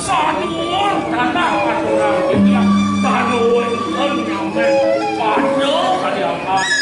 Sanuun tanah patungan kita tanuun kenyamen pada kaliangan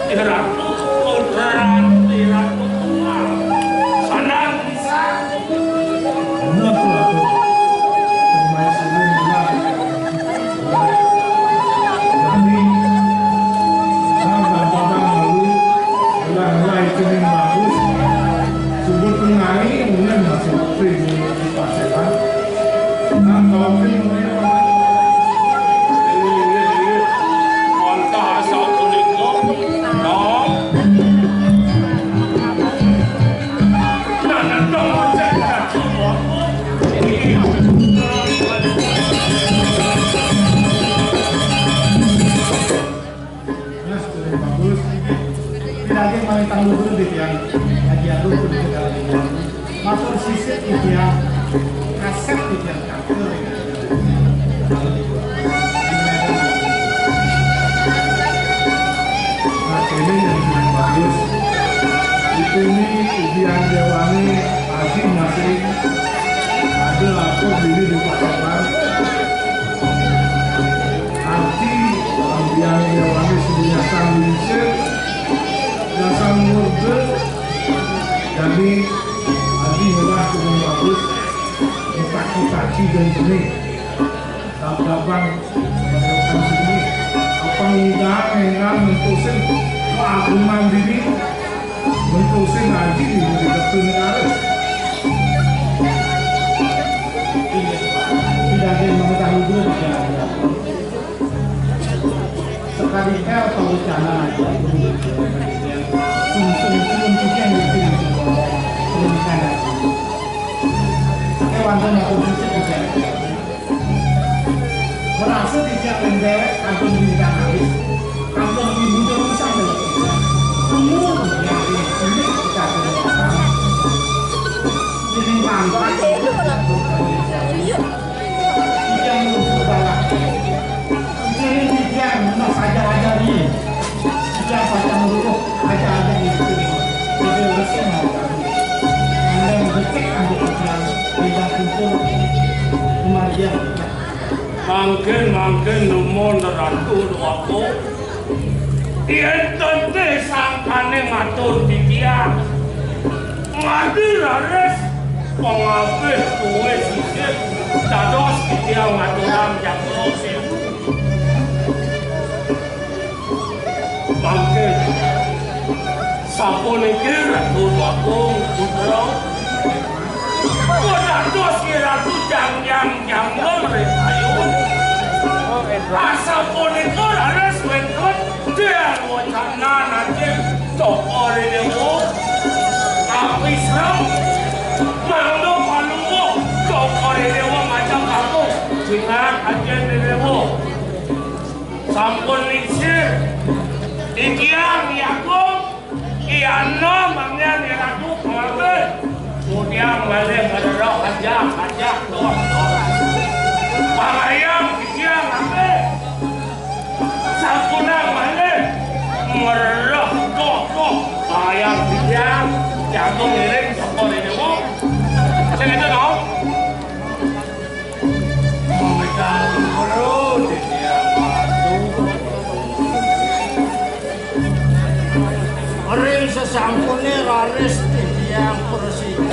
Iratu Udran Iratu Tuang Sanan bisa Benar tuh aku Pemain sini benar Jadi Sampai lalu Mulai kuning bagus Subur pengai Kemudian masuk free di pasekan Nah kalau free paling tangguh dulu di yang lagi aduk di negara ini. Motor sisir itu yang kaset itu yang kantor ini. Nah ini yang bagus. Itu ini ujian Dewani pagi masih ada lapor diri di pasaran. Arti ujian Dewani sebenarnya sambil dasar murbe jadi adi helah dengan bagus kaki-kaki dan sini dabang menurutkan sini apa enggak mentusin keagungan diri mentusin lagi di depan negara tidak ada yang mengetahui dulu sekali atau rencana aja sungguh-sungguh juga yang penting pendidikan pakai wanita yang khusus juga merasa tidak menderek kantor pendidikan habis kantor ibu dorong sampai semua yang ini kita terima jadi manfaat tidak menurut bawah jadi tidak mau saja-ajari tidak baca menurut aja-aja itu jadi lesson ada yang becek ada yang tidak kumpul kemarin mangkin numon ratu aku yen tente sangkane ngatur dikiang ngadir ares pengabeh kuwe sisir dados dikiang ngaturan jagosin mangkin sapone kira tu aku putra dados kira tu jang ngomre ayun asapone kira ares wengkot dia wacana nanti tokore dewo apisram mangdo paluwo tokore dewo macam aku ingat ajen dewo sampun lisir ikiang yakum iano mangnya niratu pengabe kemudian balik berdoa ajak doa pangayam ikiang abe sapunang balik merah kok pangayam ikiang jagung miring sokor ini mo saya itu no memegang perut ikiang ring sesampune raris yang presiden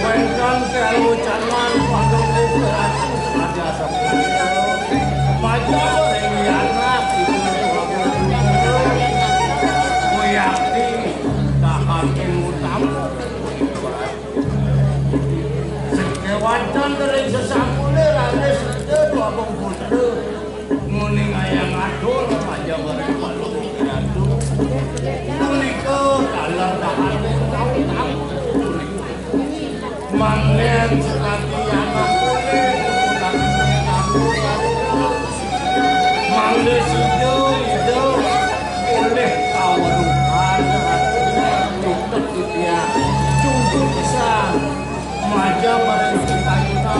wengkan kalau canan pada operasi ada sepunya maju ring anak itu yakti tahan utam sekewajan ring sesampune raris itu abang putra nguning ayam adol aja bareng malu kiratu punika dalam tahan tahu manglen sekali anak boleh manglen sido boleh kawarukan untuk dia cukup bisa maja bareng kita-kita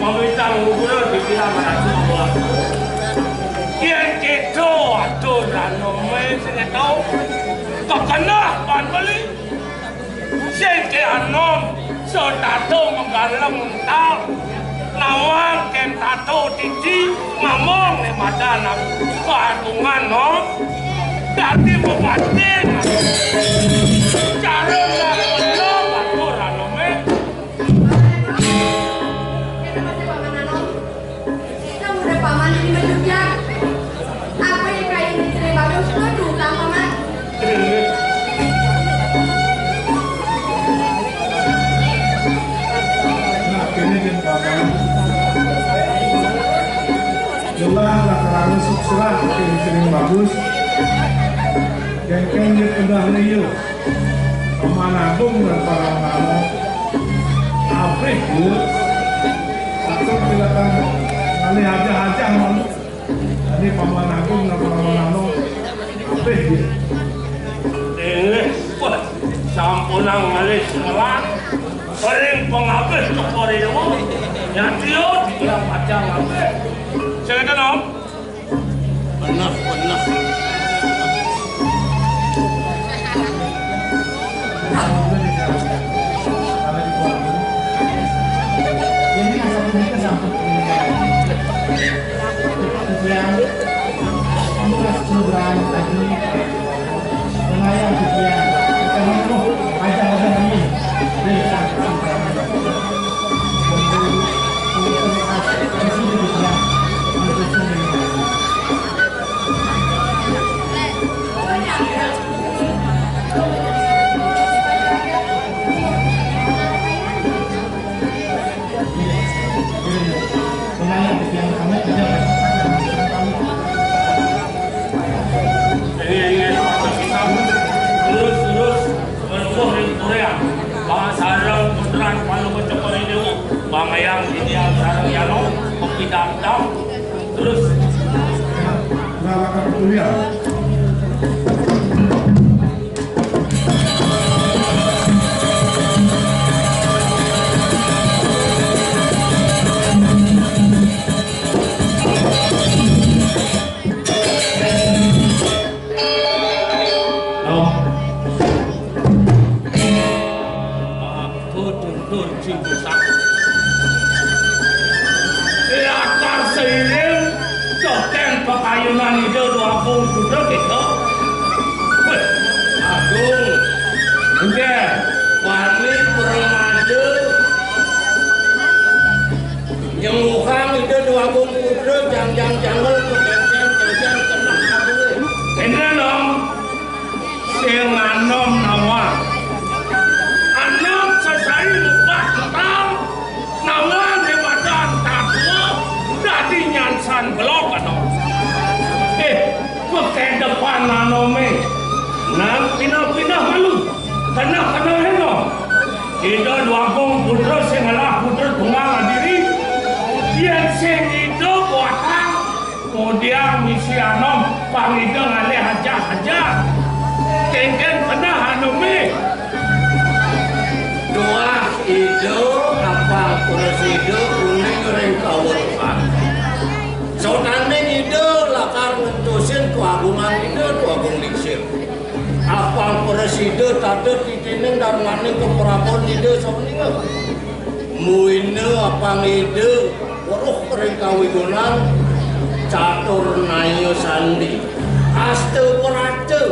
pemerintah gubernur dibilang mana yang itu aturan nomor saya tahu tak kena ban beli saya anom sodato menggalang mentah nawang kem tato titi ngomong le madana patungan no dadi membatin cara ngalo aturan no me kamu udah paman ini menjurja apa yang kayak ini dari bagus itu juga paman Jelas lakarane sukses sering bagus. Yang dia udah liu. Paman Agung dan para namo. Apik bu. Satu silakan kali aja malu. Jadi Paman Agung dan para namo. Apik bu. wah sampunang ngalis ngelak paling pengabis ke Korea yang dia tidak pacang ngabis saya kata nom benar Jadi asal mereka sampai yang untuk seberang tadi lumayan sekian karena itu ada ini dari Bangayang ideal sarang yano, kopi dam terus ngalakan kuliah. Ayunan itu dua pun sudah gitu. Aduh, enggak, wali permadu. Yang mukhang itu dua pun sudah jangan jangan kena aku. Kena dong, senganom nawa. Anom selesai lupa tentang nawa di badan takwa, dadi nyansan belok kan. Pakai depan nanome, nang pindah malu, kena heno. Itu dua bong putra sengalah putra tunggal diri, yang sing itu buatan, kemudian misi anom pangido ngale haja, kengken kena hanome. Dua itu apa kurus itu kuning goreng kawan. Saudara itu lakar ngentusin keagungan itu keagung liksir. Apa presiden tadi titining dan maning ke perapon itu sebenarnya. Muine apa itu waruh kering kawigonan catur nayo sandi. Aste perace.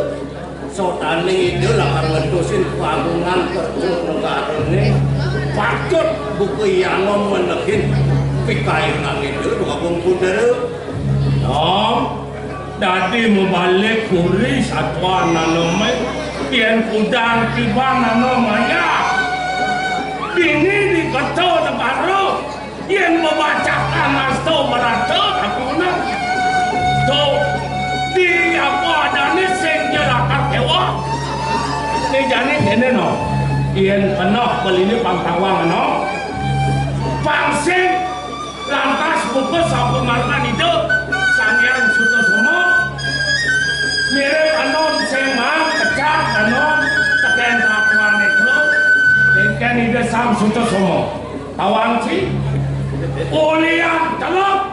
Saudara itu lakar ngentusin keagungan kerja negara ini. Patut buku yang menekin. Pikairan itu gabung kudera. Nom, dadi membalik kuri satwa nanome, pian kudang tiba nanomanya. Ini diketo baru, yang membacakan asto merata aku nak. So, di apa adanya senjata kewa. Ini jadi ini no, yang kena belini pangtawang no, pangsing. Lantas buku sapu markan itu sangyan sudah semua mirip anon semang kecak anon teken takuan itu dengan itu sam sudah semua tawang si ulian telok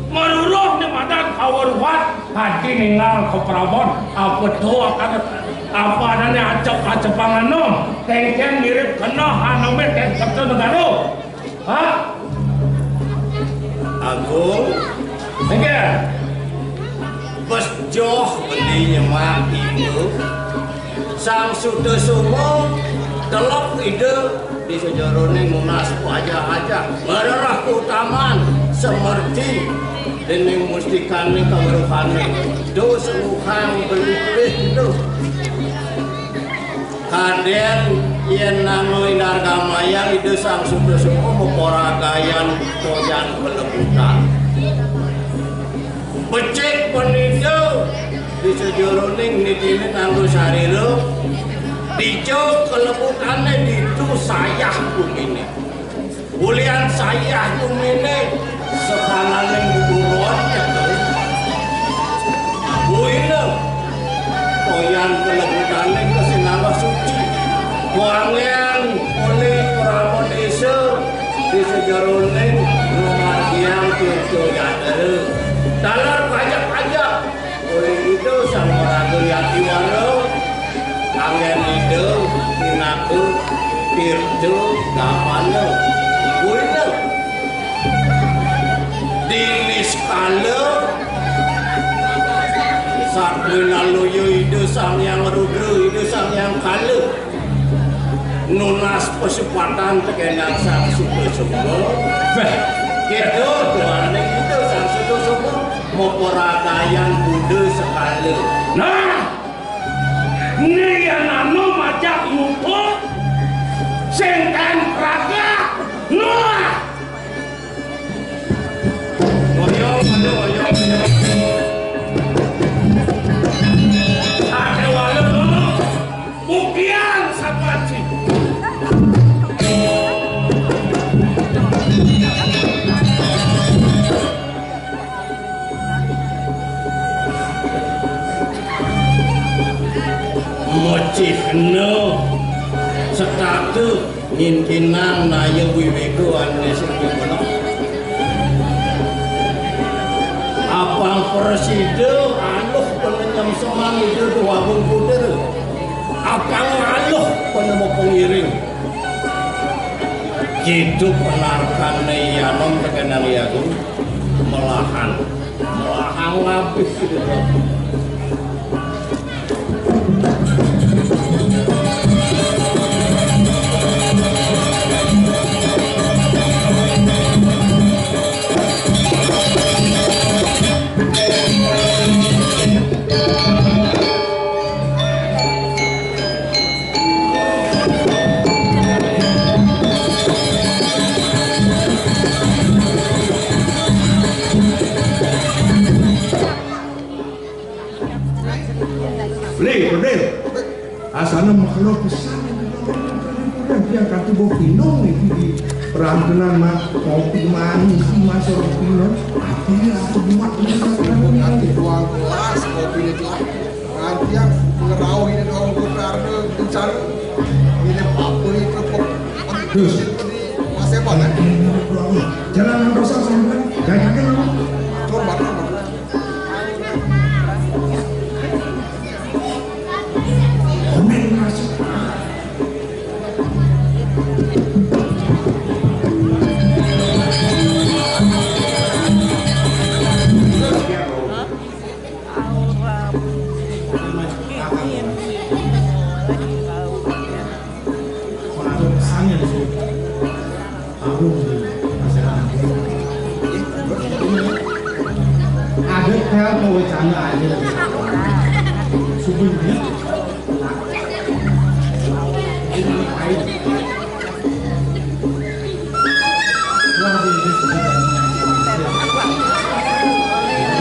meruruh di madan kawan wat hati ninggal ke Prabon apa tu akan apa adanya acap anom dengan mirip kena anome ten satu negara Agung. Enggak. Besjoh beli nyemak itu. Sang sudah semua telok ide di sejarone munas aja merah utaman semerti dening mustikane kaweruhane do semuhang beli-beli itu kaden yen nano inargamaya ide sang sudah semua meporagayan koyan pelebutan becek penido di sejarone nidine kanggo sarira dijo kelebutane itu sayah kumine bulian sayah kumine sekalaning buron buine koyan kelebutane kesinala suci wangian oleh Prabu Desa di sejarone rumah yang itu gadere dalar pajak-pajak oleh itu sang Raga Yati Waro angen ide dinaku tirju gapane buine dinis kale sakmina loyo ide sang yang rudra ide sang yang kale nunas pesepatan tekenang sang suku beh gitu doane itu sang suku moporagayan bude sekali nah ini yang nano majak ngumpul sengkan raga nuah oyong ada walau bukian sapaci mocihno setatu nginkinang naya wiwiku ane sekipono apang preside aluh penenyam semang itu wabung puder apang aluh penemu pengiring hidup penarkan yanom terkenal yaku melahan ngabis gitu asana makhluk besar yang kata bawa pinong itu di perantunan mah kopi manis masuk pinong akhirnya aku buat nanti doang kelas kopi itu nanti yang ngerau ini doang karena bicara ini apa itu kok terus mas Evan ya jalan dosa sampai jangan coba ada mau bercanda aja sebelumnya ini air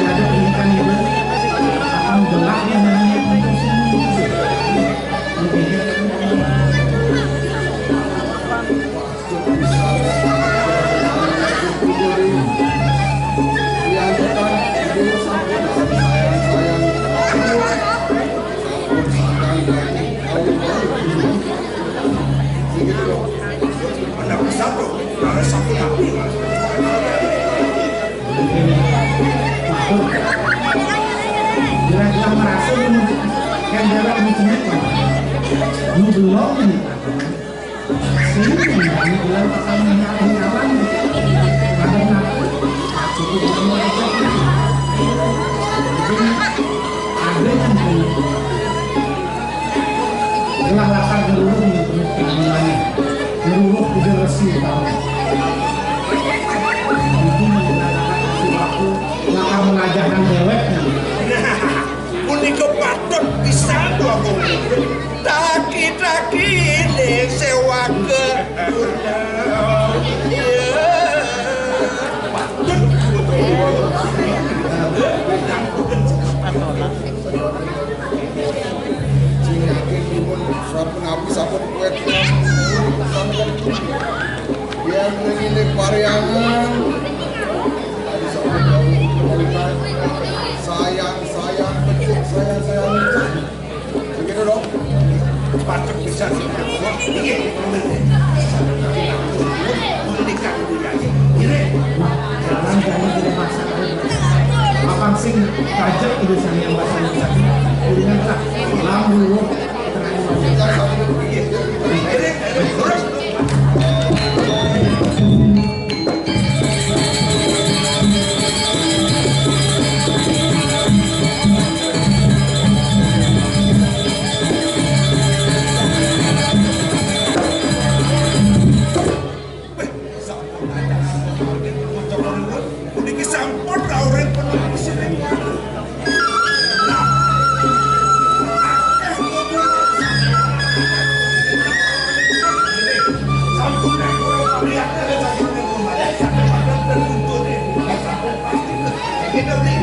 ada pendidikan itu akan gelap yang namanya kira-kira merasa yang jalan ini kenapa? Ini belum nih. Sini ini belum pasang minyak awan. Pada nak pajak urusan yang bahasa Indonesia dengan tak lamu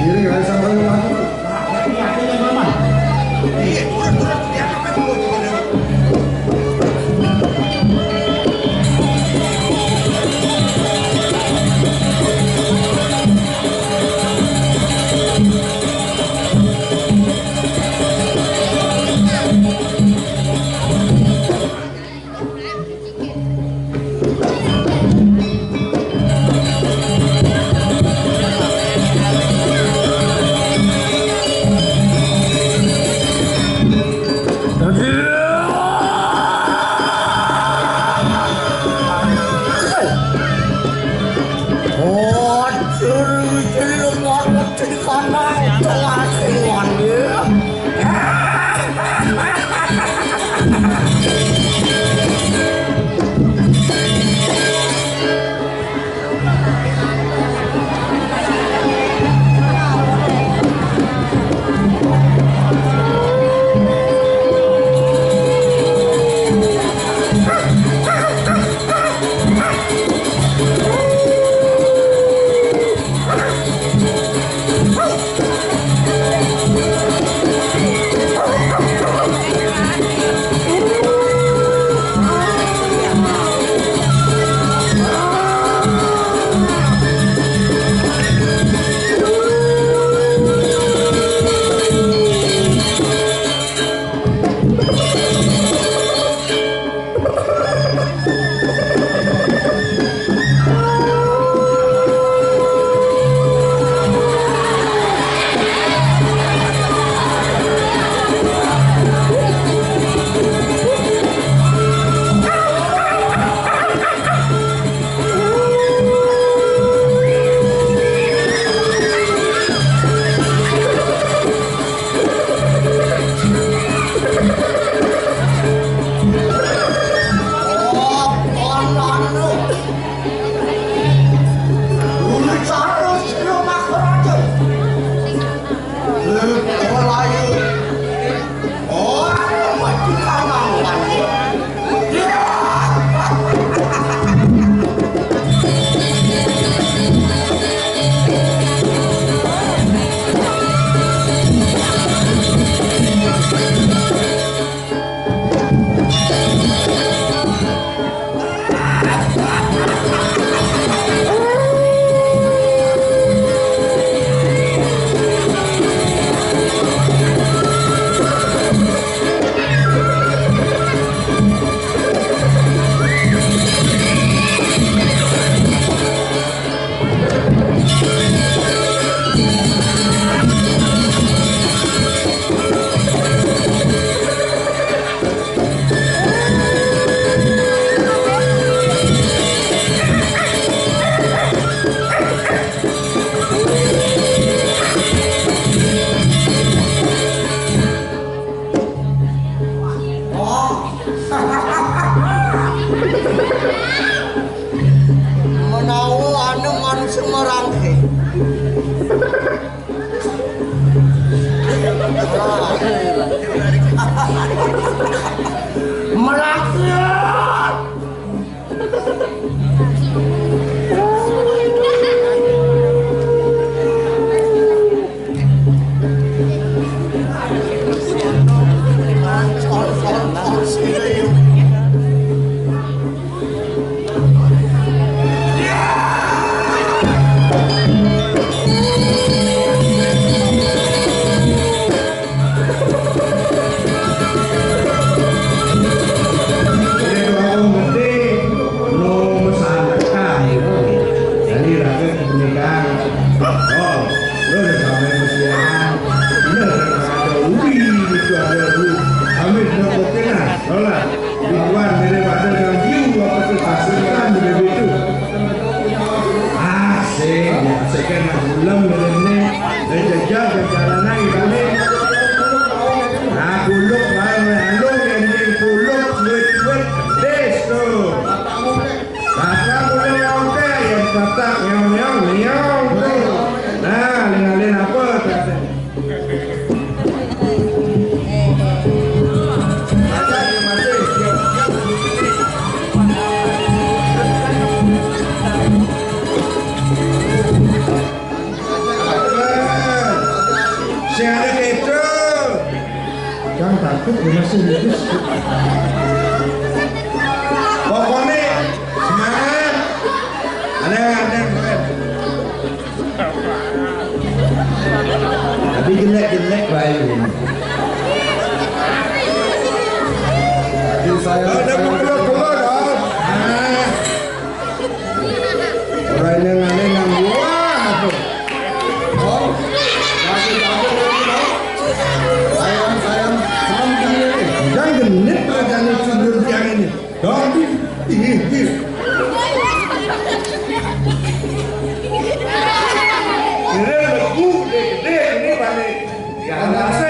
Ini nggak sampai lagi. artinya memang Oh, lu udah sampai Mesir. Asyikkan nak ulang ni. Dari jejak perjalanan kami. Kuluk alung yang kuluk wet des tu. Kata kuluk yang yang kata yang tu. Nah, lin apa kata? Jangan takut, masih lulus. Pokoknya semangat. Ada. Tapi jelek baik. Saya keluar. Orang yang nang buah apa? Oh, sayang, salam dia. Jangan genit jangan tidur yang ini. Dong, ini. Ini beku, ini balik. Ya, rasa